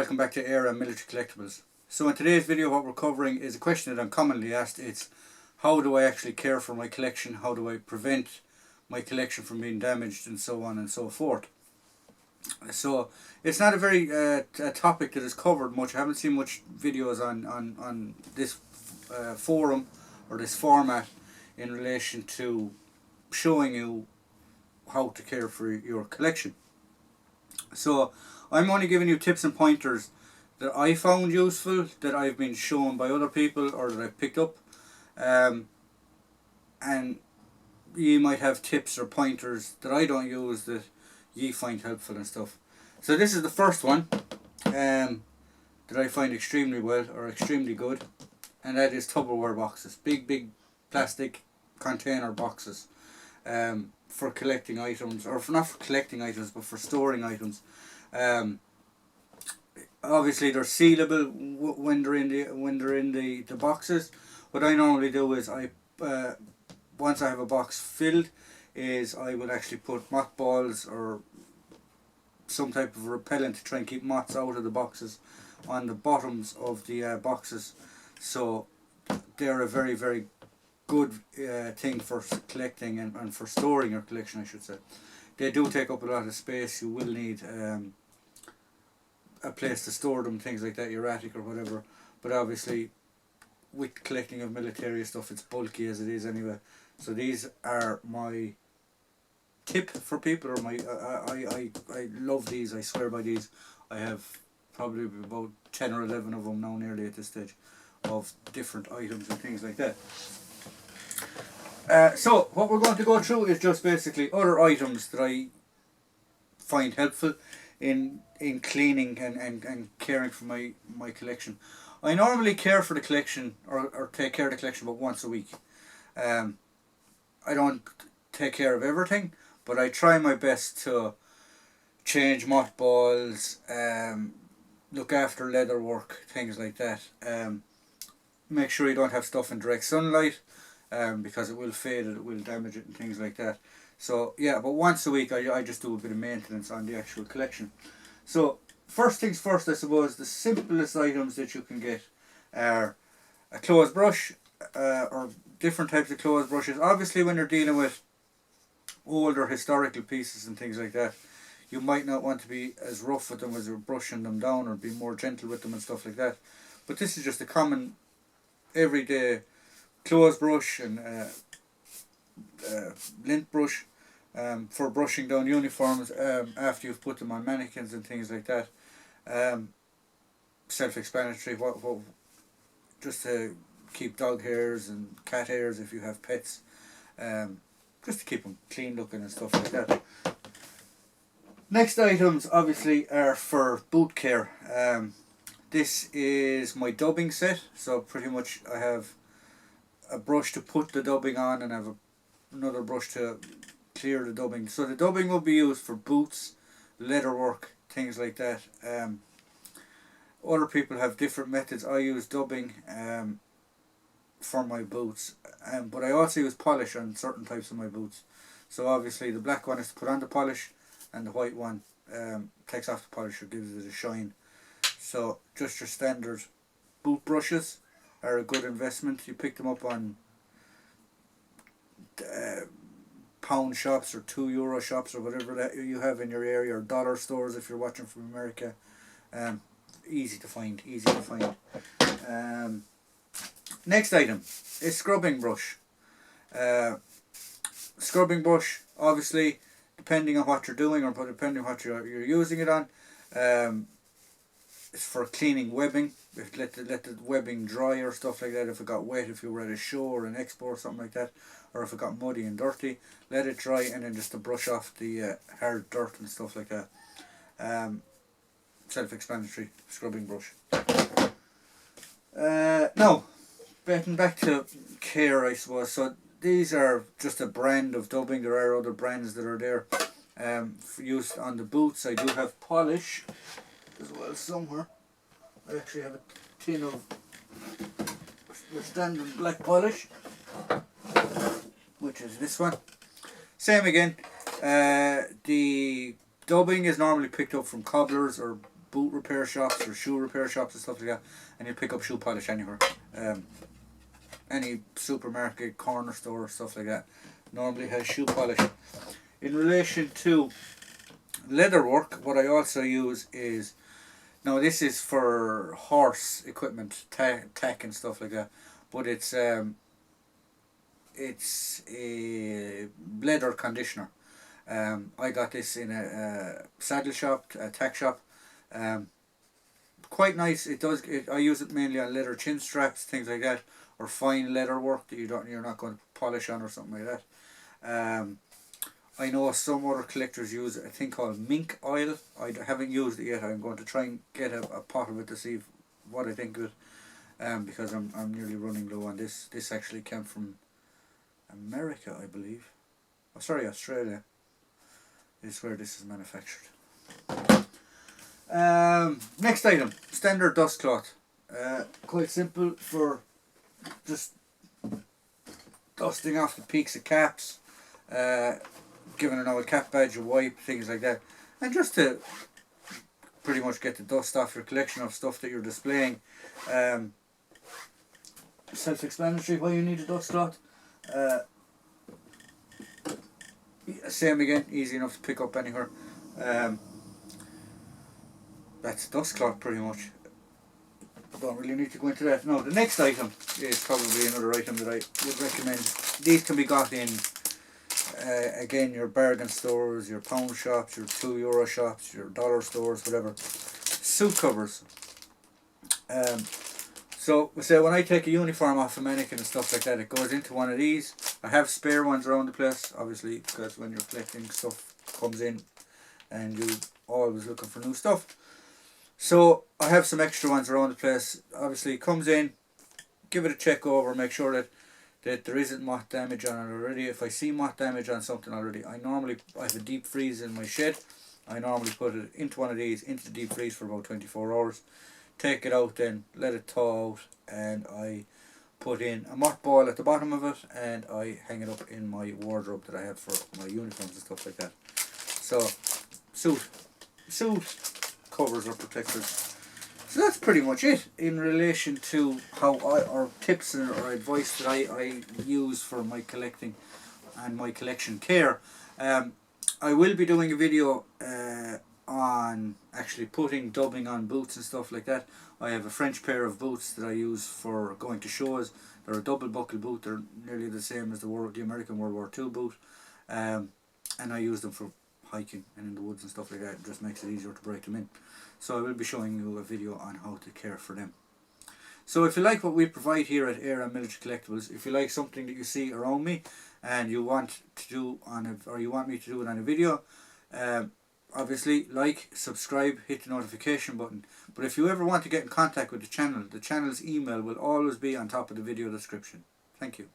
welcome back to Era Military Collectibles. So in today's video what we're covering is a question that I'm commonly asked. It's how do I actually care for my collection, how do I prevent my collection from being damaged, and so on and so forth. So it's not a very a topic that is covered much. I haven't seen much videos on this forum or this format in relation to showing you how to care for your collection. So I'm only giving you tips and pointers that I found useful, that I've been shown by other people or that I've picked up, and you might have tips or pointers that I don't use that you find helpful and stuff. So this is the first one that I find extremely well or extremely good, and that is Tupperware boxes. Big plastic container boxes for collecting items, or not for collecting items but for storing items. Obviously they're sealable when they're in the boxes. What I normally do is once I have a box filled, is I will actually put mothballs or some type of repellent to try and keep moths out of the boxes on the bottoms of the boxes. So they're a very good thing for collecting and for storing your collection, I should say. They do take up a lot of space. You will need a place to store them, things like that, your attic or whatever. But obviously with collecting of military stuff, it's bulky as it is anyway. So these are my tip for people, or my I love these. I swear by these. I have probably about 10 or 11 of them now nearly at this stage, of different items and things like that. So what we're going to go through is just basically other items that I find helpful in cleaning and caring for my collection. I normally care for the collection or take care of the collection about once a week. I don't take care of everything, but I try my best to change mothballs, look after leather work, things like that. Make sure you don't have stuff in direct sunlight, because it will fade it will damage it and things like that. So yeah, but once a week I just do a bit of maintenance on the actual collection. So first things first, I suppose the simplest items that you can get are a clothes brush, or different types of clothes brushes. Obviously when you're dealing with older historical pieces and things like that, you might not want to be as rough with them as you're brushing them down, or be more gentle with them and stuff like that. But this is just a common everyday clothes brush and lint brush for brushing down uniforms after you've put them on mannequins and things like that. Self-explanatory. What just to keep dog hairs and cat hairs if you have pets, just to keep them clean looking and stuff like that. Next items obviously are for boot care. This is my dubbing set, so pretty much I have a brush to put the dubbing on, and I have another brush to clear the dubbing. So the dubbing will be used for boots, leather work, things like that. Other people have different methods. I use dubbing for my boots, but I also use polish on certain types of my boots. So obviously the black one is to put on the polish, and the white one takes off the polish or gives it a shine. So just your standard boot brushes are a good investment. You pick them up on pound shops or €2 shops or whatever that you have in your area, or dollar stores if you're watching from America. Easy to find. Next item is scrubbing brush. Scrubbing brush, obviously depending on what you're doing, or depending on what you're using it on, it's for cleaning webbing. Let the webbing dry or stuff like that. If it got wet, if you were at a show or an expo or something like that, or if it got muddy and dirty, let it dry, and then just to brush off the hard dirt and stuff like that. Self-explanatory, scrubbing brush. Now, getting back to care, I suppose. So these are just a brand of dubbing. There are other brands that are there for use on the boots. I do have polish as well somewhere. I actually have a tin of the standard black polish, which is this one. Same again. The dubbing is normally picked up from cobblers or boot repair shops or shoe repair shops and stuff like that, and you'll pick up shoe polish anywhere. Any supermarket, corner store, stuff like that normally has shoe polish. In relation to leather work, what I also use is, now this is for horse equipment, tack and stuff like that, but it's a Bladder Conditioner. I got this in a saddle shop, a tack shop. Quite nice. I use it mainly on leather chin straps, things like that, or fine leather work that you're not going to polish on or something like that. I know some other collectors use a thing called mink oil. I haven't used it yet. I'm going to try and get a pot of it to see what I think of it. Because I'm nearly running low on this. This actually came from America, I believe. Oh, sorry, Australia is where this is manufactured. Next item, standard dust cloth. Quite simple for just dusting off the peaks of caps, giving an old cap badge a wipe, things like that, and just to pretty much get the dust off your collection of stuff that you're displaying. Self-explanatory why you need a dust cloth. Same again, easy enough to pick up anywhere. That's dust cloth pretty much. I don't really need to go into that. No, the next item is probably another item that I would recommend. These can be got in again, your bargain stores, your pound shops, your €2 shops, your dollar stores, whatever. Suit covers. So say when I take a uniform off a mannequin and stuff like that, it goes into one of these. I have spare ones around the place, obviously, because when you're collecting, stuff comes in and you're always looking for new stuff. So I have some extra ones around the place. Obviously it comes in, give it a check over, make sure that there isn't moth damage on it already. If I see moth damage on something already, I have a deep freeze in my shed. I normally put it into one of these, into the deep freeze for about 24 hours. Take it out then, let it thaw out, and I put in a mothball at the bottom of it, and I hang it up in my wardrobe that I have for my uniforms and stuff like that. So, suit covers or protectors. So that's pretty much it in relation to or tips or advice that I use for my collecting and my collection care. I will be doing a video on actually dubbing on boots and stuff like that. I have a French pair of boots that I use for going to shows. They're a double buckle boot. They're nearly the same as the American World War II boot, and I use them for hiking and in the woods and stuff like that. It just makes it easier to break them in. So I will be showing you a video on how to care for them. So if you like what we provide here at Era Military Collectibles, if you like something that you see around me and you want to do you want me to do it on a video, obviously like, subscribe, hit the notification button. But if you ever want to get in contact with the channel's email will always be on top of the video description. Thank you.